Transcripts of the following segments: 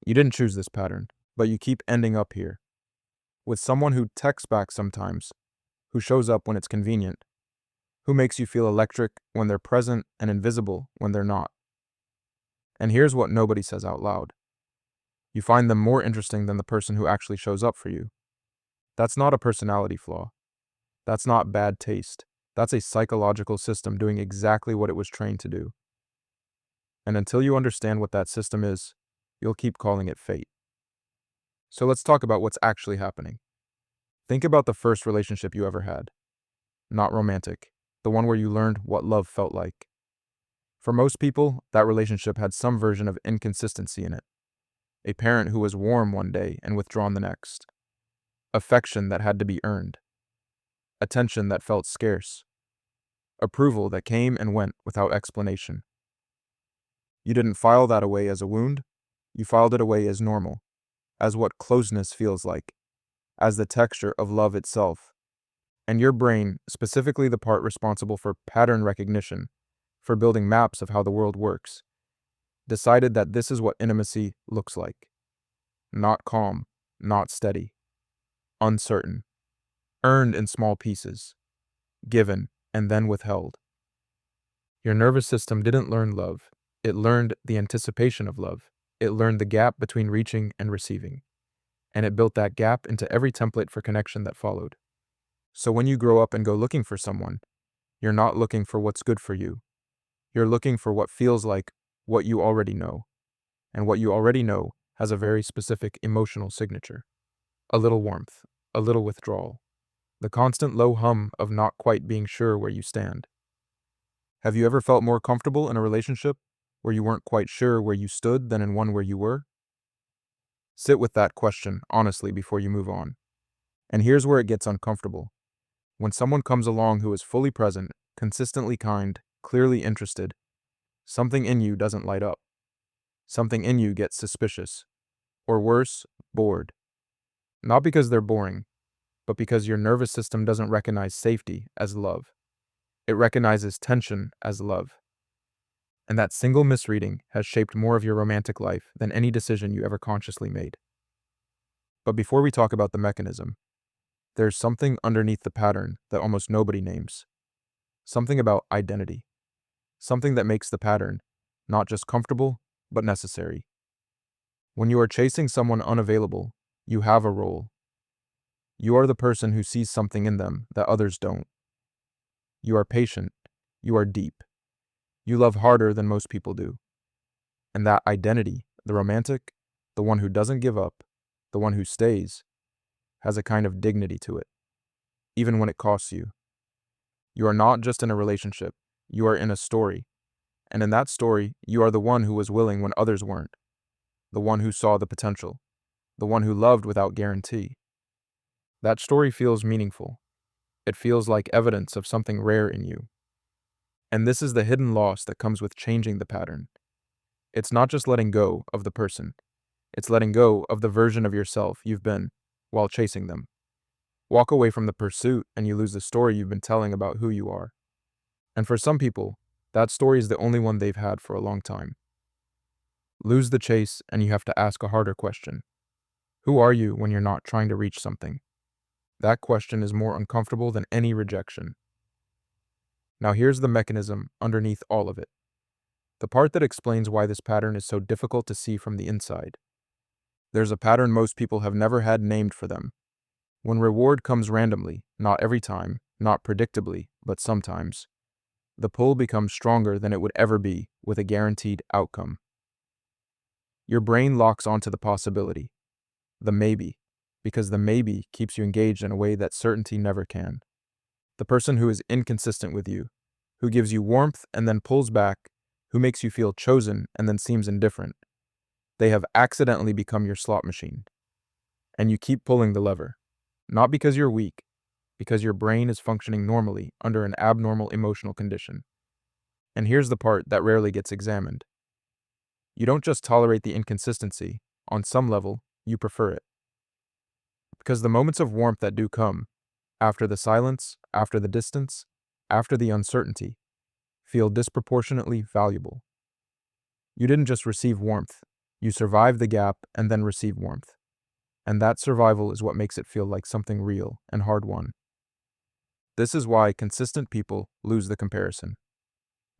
You didn't choose this pattern, but you keep ending up here, with someone who texts back sometimes, who shows up when it's convenient, who makes you feel electric when they're present and invisible when they're not. And here's what nobody says out loud. You find them more interesting than the person who actually shows up for you. That's not a personality flaw. That's not bad taste. That's a psychological system doing exactly what it was trained to do. And until you understand what that system is, you'll keep calling it fate. So let's talk about what's actually happening. Think about the first relationship you ever had. Not romantic, the one where you learned what love felt like. For most people, that relationship had some version of inconsistency in it. A parent who was warm one day and withdrawn the next. Affection that had to be earned. Attention that felt scarce. Approval that came and went without explanation. You didn't file that away as a wound, you filed it away as normal, as what closeness feels like, as the texture of love itself. And your brain, specifically the part responsible for pattern recognition, for building maps of how the world works, decided that this is what intimacy looks like. Not calm, not steady, uncertain, earned in small pieces, given and then withheld. Your nervous system didn't learn love, it learned the anticipation of love. It learned the gap between reaching and receiving. And it built that gap into every template for connection that followed. So when you grow up and go looking for someone, you're not looking for what's good for you. You're looking for what feels like what you already know. And what you already know has a very specific emotional signature. A little warmth, a little withdrawal, the constant low hum of not quite being sure where you stand. Have you ever felt more comfortable in a relationship where you weren't quite sure where you stood than in one where you were? Sit with that question honestly before you move on. And here's where it gets uncomfortable. When someone comes along who is fully present, consistently kind, clearly interested, something in you doesn't light up. Something in you gets suspicious. Or worse, bored. Not because they're boring, but because your nervous system doesn't recognize safety as love. It recognizes tension as love. And that single misreading has shaped more of your romantic life than any decision you ever consciously made. But before we talk about the mechanism, there's something underneath the pattern that almost nobody names. Something about identity. Something that makes the pattern not just comfortable, but necessary. When you are chasing someone unavailable, you have a role. You are the person who sees something in them that others don't. You are patient. You are deep. You love harder than most people do. And that identity, the romantic, the one who doesn't give up, the one who stays, has a kind of dignity to it, even when it costs you. You are not just in a relationship, you are in a story. And in that story, you are the one who was willing when others weren't, the one who saw the potential, the one who loved without guarantee. That story feels meaningful. It feels like evidence of something rare in you. And this is the hidden loss that comes with changing the pattern. It's not just letting go of the person. It's letting go of the version of yourself you've been while chasing them. Walk away from the pursuit and you lose the story you've been telling about who you are. And for some people, that story is the only one they've had for a long time. Lose the chase and you have to ask a harder question. Who are you when you're not trying to reach something? That question is more uncomfortable than any rejection. Now here's the mechanism underneath all of it. The part that explains why this pattern is so difficult to see from the inside. There's a pattern most people have never had named for them. When reward comes randomly, not every time, not predictably, but sometimes, the pull becomes stronger than it would ever be with a guaranteed outcome. Your brain locks onto the possibility, the maybe, because the maybe keeps you engaged in a way that certainty never can. The person who is inconsistent with you, who gives you warmth and then pulls back, who makes you feel chosen and then seems indifferent, they have accidentally become your slot machine. And you keep pulling the lever, not because you're weak, because your brain is functioning normally under an abnormal emotional condition. And here's the part that rarely gets examined. You don't just tolerate the inconsistency, on some level, you prefer it. Because the moments of warmth that do come, after the silence, after the distance, after the uncertainty, feel disproportionately valuable. You didn't just receive warmth, You survive the gap and then receive warmth. And that survival is what makes it feel like something real and hard-won. This is why consistent people lose the comparison.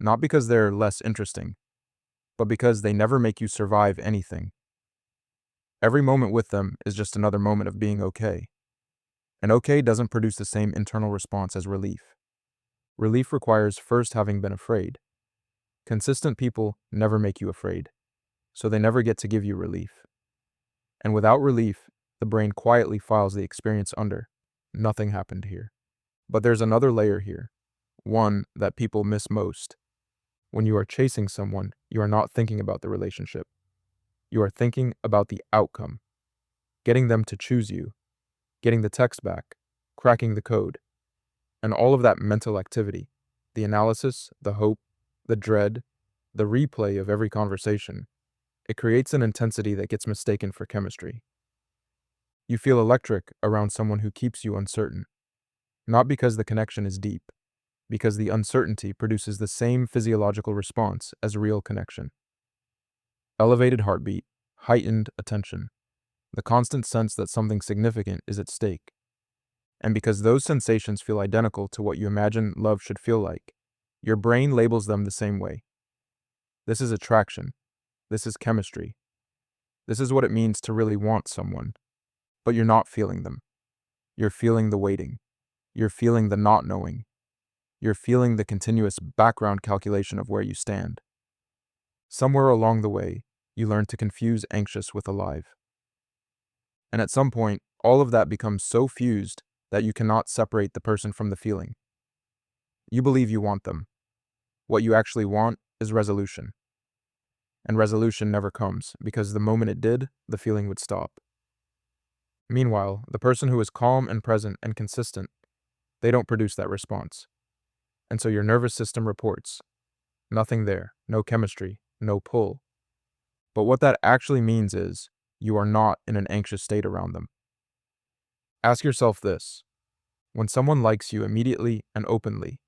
Not because they're less interesting, but because they never make you survive anything. Every moment with them is just another moment of being okay. And okay doesn't produce the same internal response as relief. Relief requires first having been afraid. Consistent people never make you afraid, so they never get to give you relief. And without relief, the brain quietly files the experience under. Nothing happened here. But there's another layer here, one that people miss most. When you are chasing someone, you are not thinking about the relationship. You are thinking about the outcome, getting them to choose you, getting the text back, cracking the code, and all of that mental activity, the analysis, the hope, the dread, the replay of every conversation. It creates an intensity that gets mistaken for chemistry. You feel electric around someone who keeps you uncertain, not because the connection is deep, because the uncertainty produces the same physiological response as real connection. Elevated heartbeat, heightened attention, the constant sense that something significant is at stake. And because those sensations feel identical to what you imagine love should feel like, your brain labels them the same way. This is attraction. This is chemistry. This is what it means to really want someone. But you're not feeling them. You're feeling the waiting. You're feeling the not knowing. You're feeling the continuous background calculation of where you stand. Somewhere along the way, you learn to confuse anxious with alive. And at some point, all of that becomes so fused that you cannot separate the person from the feeling. You believe you want them. What you actually want is resolution. And resolution never comes, because the moment it did, the feeling would stop. Meanwhile, the person who is calm and present and consistent, they don't produce that response. And so your nervous system reports. Nothing there, no chemistry, no pull. But what that actually means is, you are not in an anxious state around them. Ask yourself this. When someone likes you immediately and openly,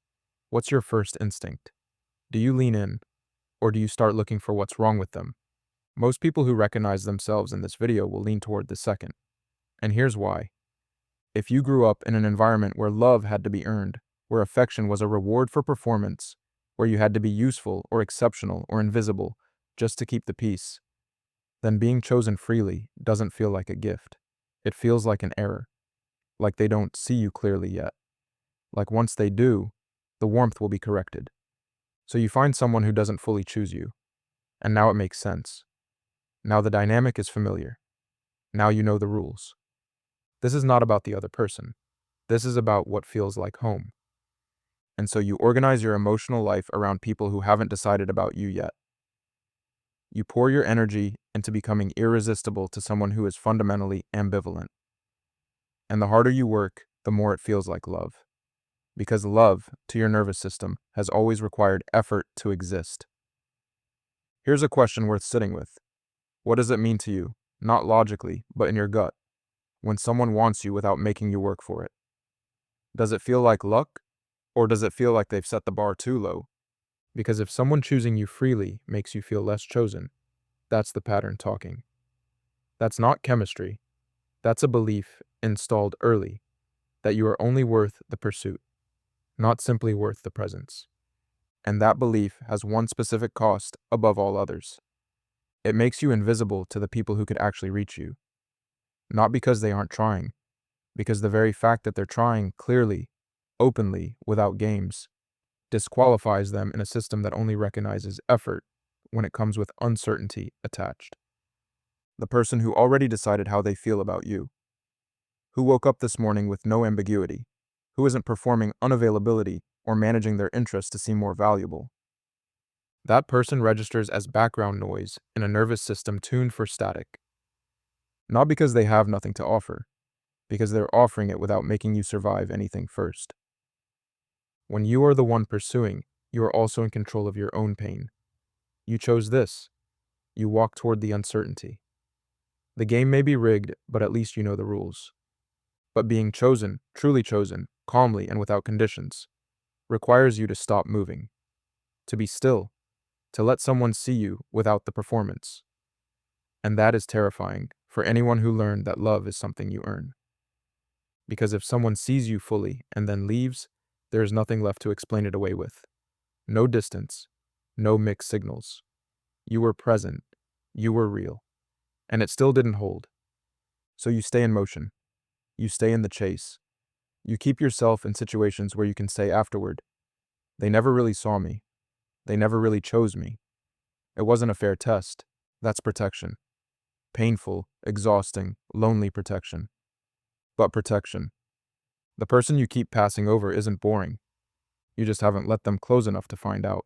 what's your first instinct? Do you lean in, or do you start looking for what's wrong with them? Most people who recognize themselves in this video will lean toward the second. And here's why. If you grew up in an environment where love had to be earned, where affection was a reward for performance, where you had to be useful or exceptional or invisible just to keep the peace, then being chosen freely doesn't feel like a gift. It feels like an error, like they don't see you clearly yet. Like once they do, the warmth will be corrected. So you find someone who doesn't fully choose you, and now it makes sense. Now the dynamic is familiar. Now you know the rules. This is not about the other person. This is about what feels like home. And so you organize your emotional life around people who haven't decided about you yet. You pour your energy into becoming irresistible to someone who is fundamentally ambivalent. And the harder you work, the more it feels like love. Because love, to your nervous system, has always required effort to exist. Here's a question worth sitting with. What does it mean to you, not logically, but in your gut, when someone wants you without making you work for it? Does it feel like luck, or does it feel like they've set the bar too low? Because if someone choosing you freely makes you feel less chosen, that's the pattern talking. That's not chemistry. That's a belief installed early that you are only worth the pursuit, not simply worth the presence. And that belief has one specific cost above all others. It makes you invisible to the people who could actually reach you. Not because they aren't trying, because the very fact that they're trying clearly, openly, without games, disqualifies them in a system that only recognizes effort when it comes with uncertainty attached. The person who already decided how they feel about you, who woke up this morning with no ambiguity, who isn't performing unavailability or managing their interests to seem more valuable. That person registers as background noise in a nervous system tuned for static. Not because they have nothing to offer, because they're offering it without making you survive anything first. When you are the one pursuing, you are also in control of your own pain. You chose this. You walk toward the uncertainty. The game may be rigged, but at least you know the rules. But being chosen, truly chosen, calmly and without conditions, requires you to stop moving, to be still, to let someone see you without the performance. And that is terrifying for anyone who learned that love is something you earn. Because if someone sees you fully and then leaves, there is nothing left to explain it away with. No distance, no mixed signals. You were present, you were real, and it still didn't hold. So you stay in motion, you stay in the chase. You keep yourself in situations where you can say afterward, they never really saw me, they never really chose me. It wasn't a fair test. That's protection. Painful, exhausting, lonely protection. But protection. The person you keep passing over isn't boring. You just haven't let them close enough to find out.